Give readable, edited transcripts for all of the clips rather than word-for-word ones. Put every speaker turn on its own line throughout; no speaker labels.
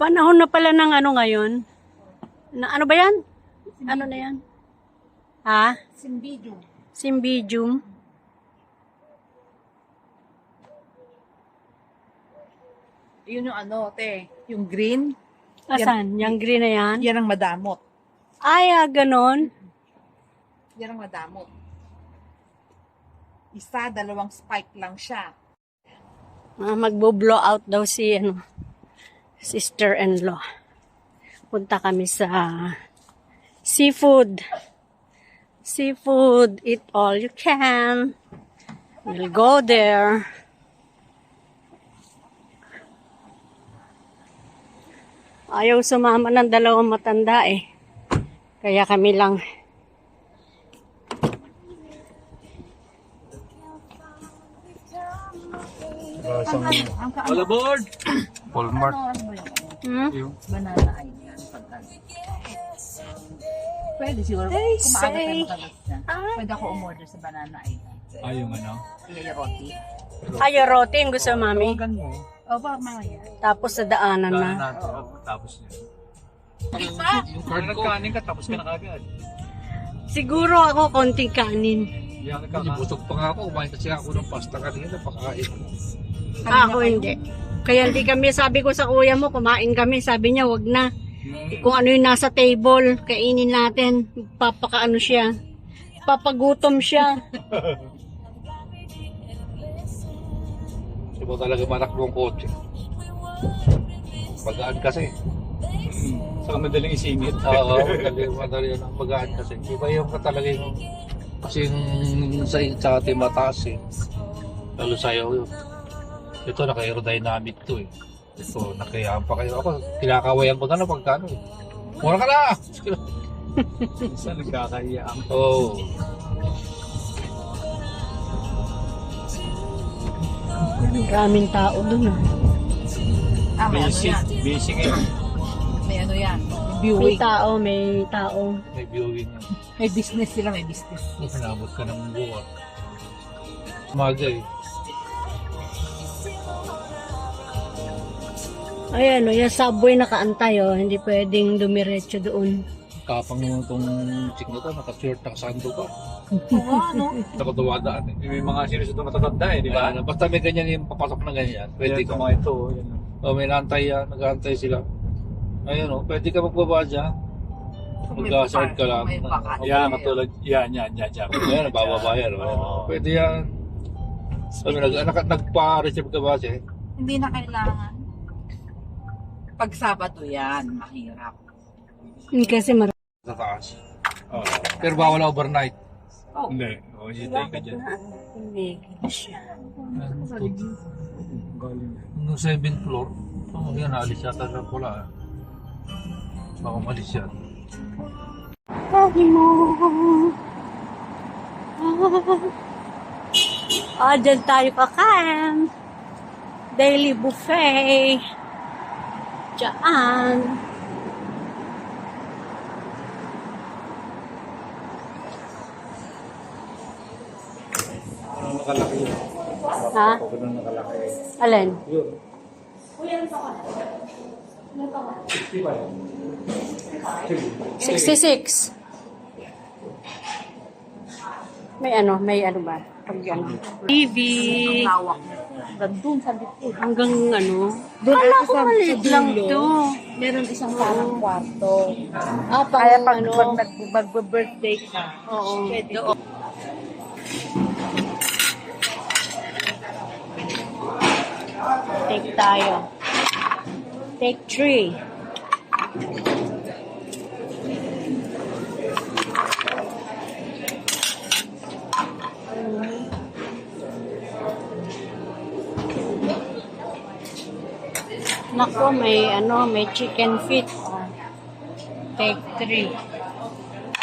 Panahon na pala ng ano ngayon. Ano ba yan? Ano na yan? Ha?
Cymbidium.
Cymbidium.
Yun yung ano, te. Yung green.
Asan? Yung green na yan?
Yan ang madamot.
Ay, ganon.
Yan ang madamot. Isa, dalawang spike lang siya.
Magbo-blow out daw si sister-in-law. Punta kami sa seafood. Seafood, eat all you can. We'll go there. Ayaw sumama ng dalawang matanda eh. Kaya kami lang.
All aboard!
Walmart.
Banana ay yan. Pwede siguro.
They
Kung maaga tayo
say-
makagas dyan. Pwede ako umorder sa banana ay.
Yung ano?
Iya roti.
Ay, roti yung gusto mami.
Tawagan mo.
O ba, mga yan.
Tapos sa daanan na.
Daan natin. Tapos niya. Yung card ko. Nagkanin ka, tapos ka na kagad.
Siguro ako konting kanin.
Yan ka nga.
Busog pa nga ako. Kumain kasi ako ng pasta kanina. Pakain.
Ako hindi. Kaya hindi kami, sabi ko sa kuya mo, kumain kami. Sabi niya, wag na. Kung ano yung nasa table, kainin natin. Papakaano siya. Papagutom siya.
Hindi mo talaga manakbong kotse. Magaan kasi.
Saka madaling isingit.
Oo, madali yan ang magaan kasi. Iba yung talaga yung kasing sa ating mataas eh. Lalo sa'yo yun. Ito naka-aerodynamic to eh. Ito, nakayaan pa kayo. Ako, kinakawayan ko na lang pagkano eh. Mura ka na!
Isa nagkakayaan.
Oo.
Maraming tao dun ah.
May ano
Busy.
yan.
Busy ngayon.
May ano yan. May
May
viewing.
tao, may tao.
May viewing yan.
May business sila, may business.
Pinabot ka ng buwa. Umaga eh.
Ayan, yung subway nakaantay oh. Hindi pwedeng dumiretso doon.
Kapang yung itong chick na to, naka-shirt, nakasando pa.
Oo, ano?
Nakaduwadaan eh.
May mga series ito matatanda eh, di ba?
Basta may ganyan yung papasok na ganyan. Pwede
Pwede
ka.
ka mga ito. Yan.
O may nantay yan, nag-aantay sila. Ayun o, pwede ka magbaba dyan. Mag-hazard ka lang.
May baka.
Yan, katulad. Yan.
Ayan, bababa yan.
Oo.
Pwede yan. Sabi, nagpa-reserve ka ba siya?
Hindi na kailangan. Pag Sabado yan, mahirap.
Kasi marami.
Sa taas.
Oo.
Pero bawal overnight.
Oh,
Hindi. O, hintay ka dyan.
Hindi siya.
Galing.
Nung 7th floor, yan, naalis yata na pula. Baka umalis yan.
Dyan tayo kakain. Daily buffet. Diyan.
Anong nakalaki yun?
Ha?
Anong nakalaki?
Alin?
Yun.
66. May ano ba? Pag yan. TV.
lawak. Doon sa dito.
Hanggang ano?
Doon
Kala
ako
ko
sa
maliit lang
dulo.
to.
Meron isang parang kwarto.
Kaya
Kaya pag,
ano?
pag mag-birthday ka,
Oo.
pwede.
Doon. Take tayo. Take 3. Nako, may chicken feet. Oh. Take 3.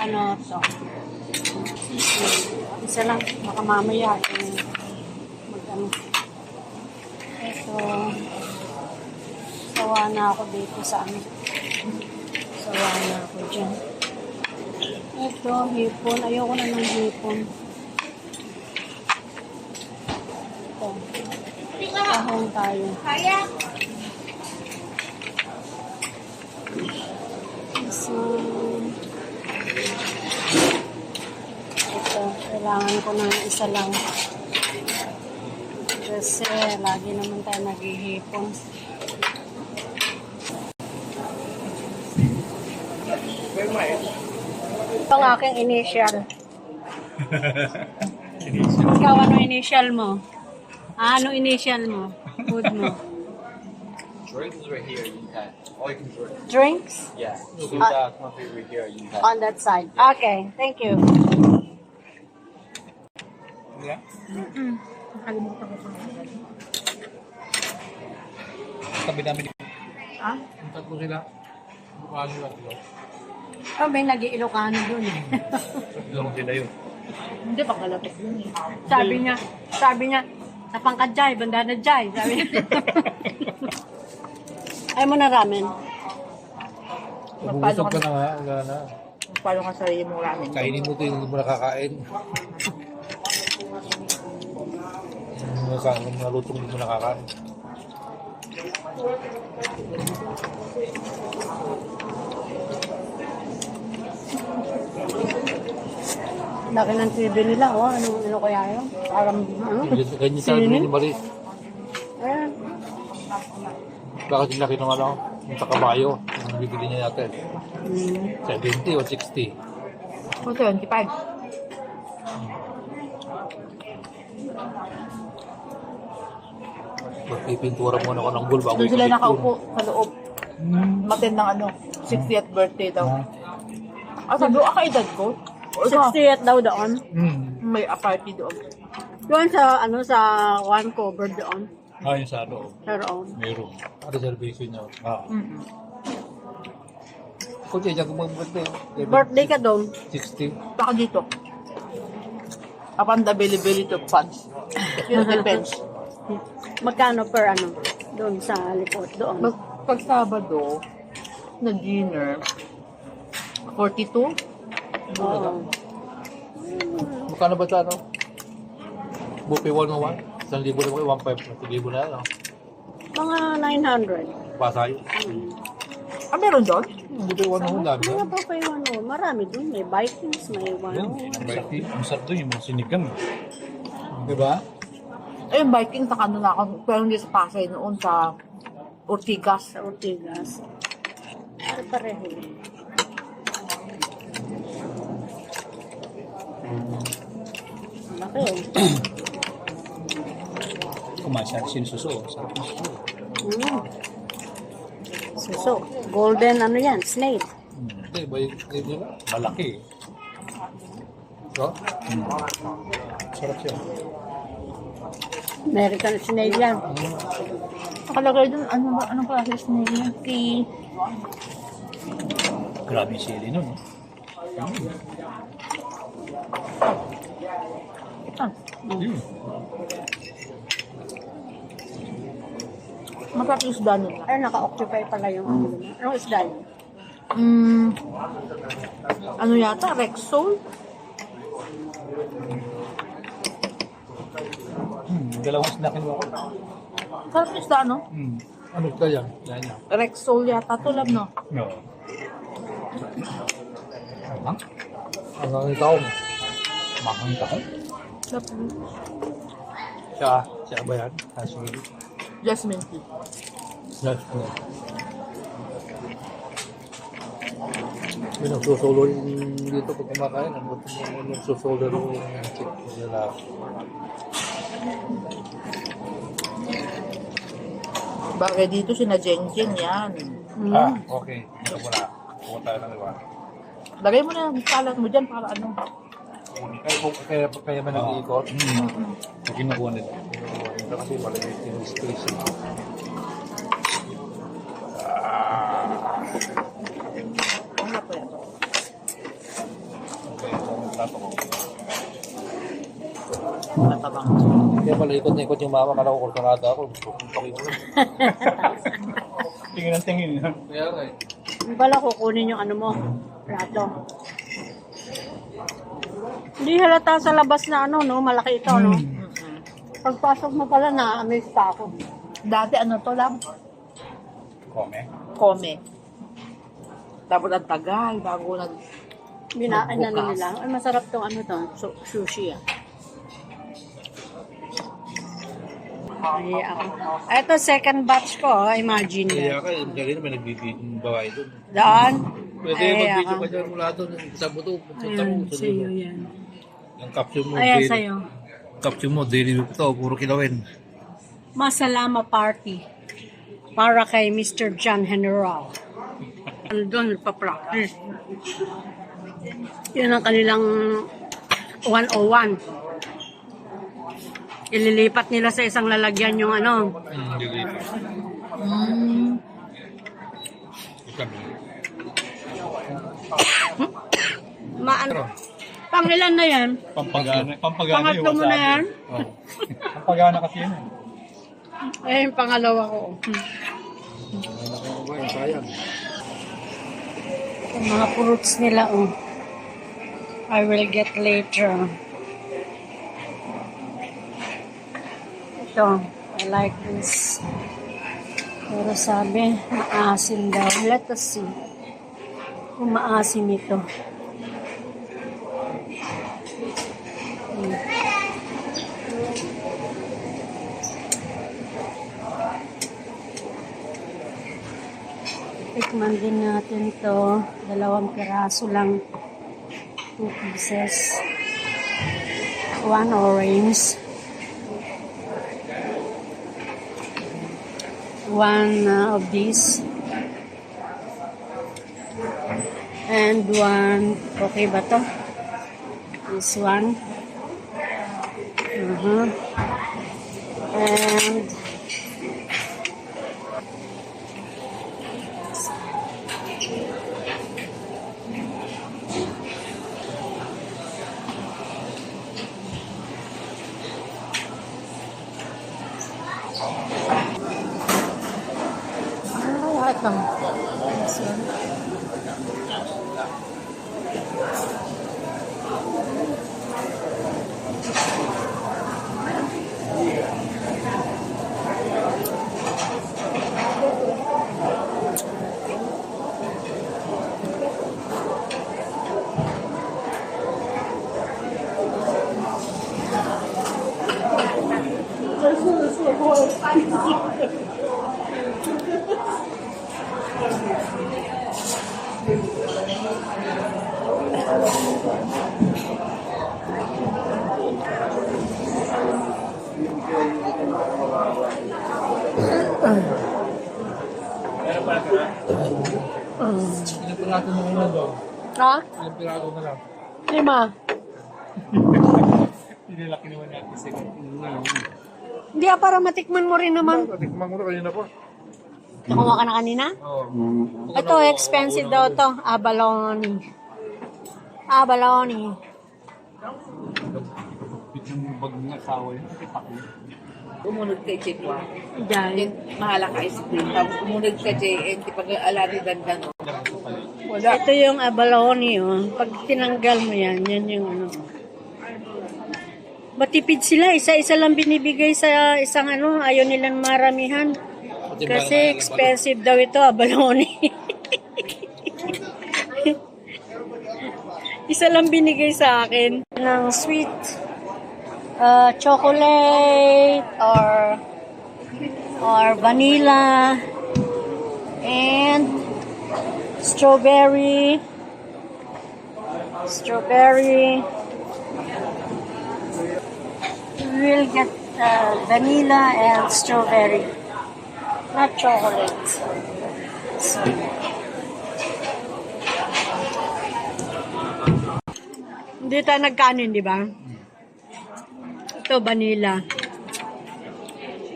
Ano to? Isa lang, baka mamaya mag-ano. Ito, sawa na ako dito sa ano. Sawa na ako dyan. Ito, hipon. Ayoko na ng hipon. Ito. Kahong tayo. Kailangan ko na isa lang. Kasi lagi naman tayo naghihipon. Ito ang aking initial. Ikaw, ano initial mo? Ano initial mo? Food mo?
Drinks right here, you can. Or you can drink.
Drinks?
Yeah. Soda, coffee right here, you can.
On that side. Okay, thank you.
Yeah?
Nakalimutan ko pa.
Tabi namin.
Ah?
Ang tatlo sila. Mukha nila sila.
Oh, may nag-iilokano dun eh.
Ilong sila yun.
Hindi, pangkalapit yun eh.
sabi niya, napangkad jay, banda na jay. Sabi niya. Ayaw mo na ramen.
Nabubusog ka na nga. Wala na.
Paano ka sarili mong ramen?
Kainin mo ito yung hindi mo nakakain. Mga lutong hindi mo nakakain.
Laki ng TV nila, oh. Ano kaya yun? Parang, ano?
Ganyan sabi ni Marie.
Ayan.
Bakit yung laki ng ano? Yung sa kabayo. Yung bibili niya natin. 70 o 60.
O, 75.
Magpipintura muna ko ng bull bago
Doon sila
ipipintura.
nakaupo sa loob. Matin ng ano, 60th birthday daw. Ah, sabi ko, edad ko? O,
60th daw doon.
may party doon.
Doon sa, ano, sa one cover doon.
Ah, yung sa loob.
Sa roon.
Mayroon. Reservation niya. Ah.
Mm-mm.
Kung siya kung mag-birthday.
Birthday ka doon.
60.
Baka dito. Upon the availability of funds. It depends.
Magkano per ano? Doon sa likod doon.
Pag Sabado, na dinner, 42.
Oo.
Magkano ba sa ano? Buffet 101? 1,000 na ko, 1,500. 1,000 na yan. ah.
Mga 900.
Pasay.
Ah, meron doon?
Buffet 101 dami.
Mga pa pa yung ano, marami doon. May Vikings, may ano.
Ang sarap doon yung mga sinigang.
Diba?
Eh, yung Viking, taka na ako. Pero hindi sa Pasay noon, sa Ortigas.
Sa Ortigas. Ano pareho? Laki oh.
Kumasya sinususo. Sarap ng suso.
Suso. Golden ano yan, snake.
Hindi, ba yung nila?
Malaki.
So?
Sarap siya.
American snake yan.
Nakalagay doon, anong klase snake yan?
Grabe yung sili nun. Yun.
Masarap yung isda nila.
Ay, naka-occupy pala yung ano. Anong isda yun?
Ano yata? Rexol?
Dalawang snakin mo ako.
Sarap yung isda, no?
Ano ka yan? Yan yan.
Rexol yata. Tulad, no?
No. Ang?
Ang taong.
Mahang taon.
Siya ba yan? Kasi,
Jasmine tea.
may nagsusulo yung dito pag kumakain. Ang nagsusulo yung chick nila.
Bagay dito, sina Jenjen yan.
Ah, okay. Ito mo na. Pumunta tayo ng iba.
Lagay mo na yung salat mo dyan para ano.
Kaya man nag-iikot.
So, kinukuha nila.
Ito kasi malagay yung space.
Ano po yan?
Okay, so ang plato ko.
Matabang.
Kaya pala ikot na ikot yung mama. Kala ko kurkanada ako. Pupuntakin mo lang.
Tingin ang tingin.
Kaya nga eh.
Yung pala kukunin yung ano mo, plato. Hindi halata sa labas na ano, no? Malaki ito, no? Pagpasok mo pala na, amaze pa ako.
Dati ano to lang?
Kome.
Kome. Tapos ang tagal bago
Binaan na nila. Ay, masarap tong ano to, sushi ah. Ay, ako. Ito, second batch ko, imagine
Kaya
yan.
ka, yung kanina may nagbibigay ng babae doon.
Daan?
Pwede
Ay,
mag-video
ako.
ka dyan mula doon. Sa buto, punta
Ayan,
mo.
sa'yo yan.
Ang caption mo,
Ayan,
daily-
sa'yo.
caption mo, daily look to, puro kilawin.
Masalama party para kay Mr. John General. Doon, pa-practice. Yun ang kanilang 101. Ililipat nila sa isang lalagyan yung ano.
Dilipat.
Maano. Pangilan na yan?
Pampagana
Pangatlo mo na yan?
Pampagana kasi yun.
Eh, yung pangalawa ko.
Sayang.
Yung mga fruits nila, oh. I will get later. Ito, I like this. Pero sabi, maasim daw. Let us see kung maasim ito. Tikman din natin to. 2 piraso lang. 2 pieces. 1 orange. 1 of these. And 1, okay ba to? This one. And ito. This one.
Ilang piraso mo na lang daw.
Ha?
Ilang piraso na lang.
5.
Inilaki naman natin sa
Hindi para matikman mo rin naman.
Tikman mo na kanina po.
Nakuha ka na kanina?
Oo.
Ito, expensive daw to. Abalone. Abalone.
Biglang bag ng asawa yun.
Umunod kay Chikwa.
Diyan.
Mahala ka ice cream. Tapos umunod ka JN. Di pag alari dandan. Wala.
Ito yung abalone, oh. Pag tinanggal mo yan, yan yung ano. Matipid sila. Isa-isa lang binibigay sa isang ano. Ayaw nilang maramihan. Kasi expensive daw ito, abalone. Isa lang binigay sa akin. Ng sweet chocolate or vanilla and strawberry. We'll get vanilla and strawberry, not chocolate. So, hindi tayo nagkanin, di ba? Ito, vanilla.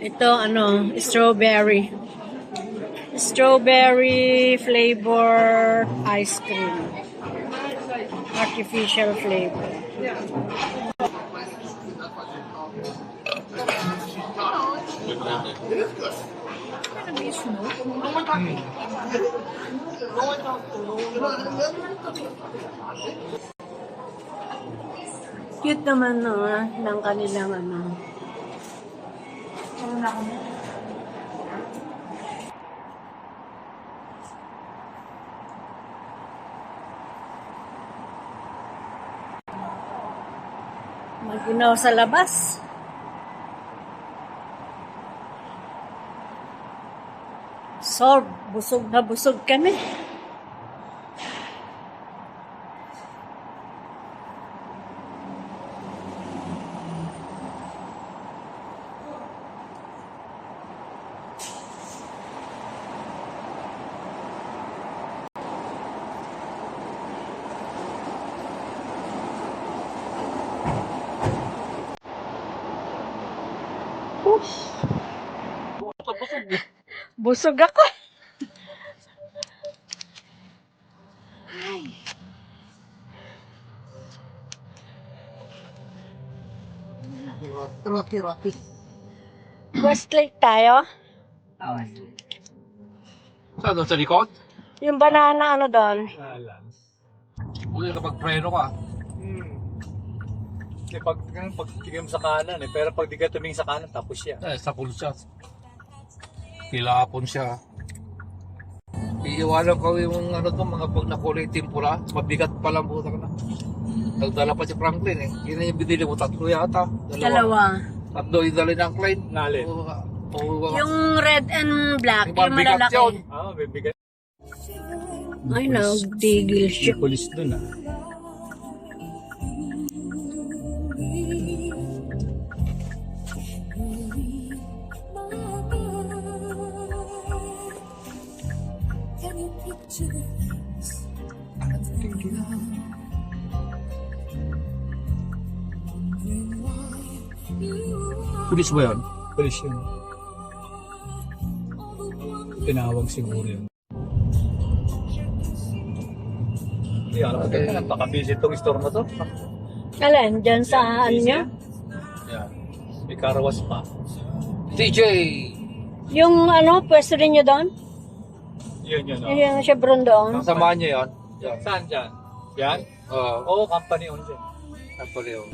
Ito, ano, strawberry. Strawberry flavor ice cream. Artificial flavor. Cute naman, no, ng kanilang ano. Maginaw sa labas. Sorb, busog na busog kami. Busog ako. Rocky. Westlake tayo?
Saan doon sa likod?
Yung banana ano doon?
Uli kapag preno ka.
Kasi pag tigam sa kanan eh, pero pag di ka tumingin sa kanan, tapos siya.
Sa pulsa. Kilapon siya. Iiwanan ko yung ano to, mga pag nakulay timpura, mabigat pa lang buta ka na. Nagdala pa si Franklin eh. Yun na yung binili mo, 3 yata.
Dalawa.
3 yung dali ng client.
Nalin.
Yung red and black,
Yung
yung
mabigat
malalaki.
yun.
Bibigat.
Ay, nagdigil siya.
Pulis dun ah.
Pulis ba yun?
Pulis yun. Tinawag siguro yun. Yan, napaka-busy itong store na to.
Alin, dyan sa ano niya?
Yan. May karawas pa.
TJ!
Yung ano, pwesto rin niyo doon?
Yun.
Yung Chevron doon?
Kasamahan niya yun.
Saan dyan? Yan?
Oo.
Oo, company owned dyan.
Napoli yun.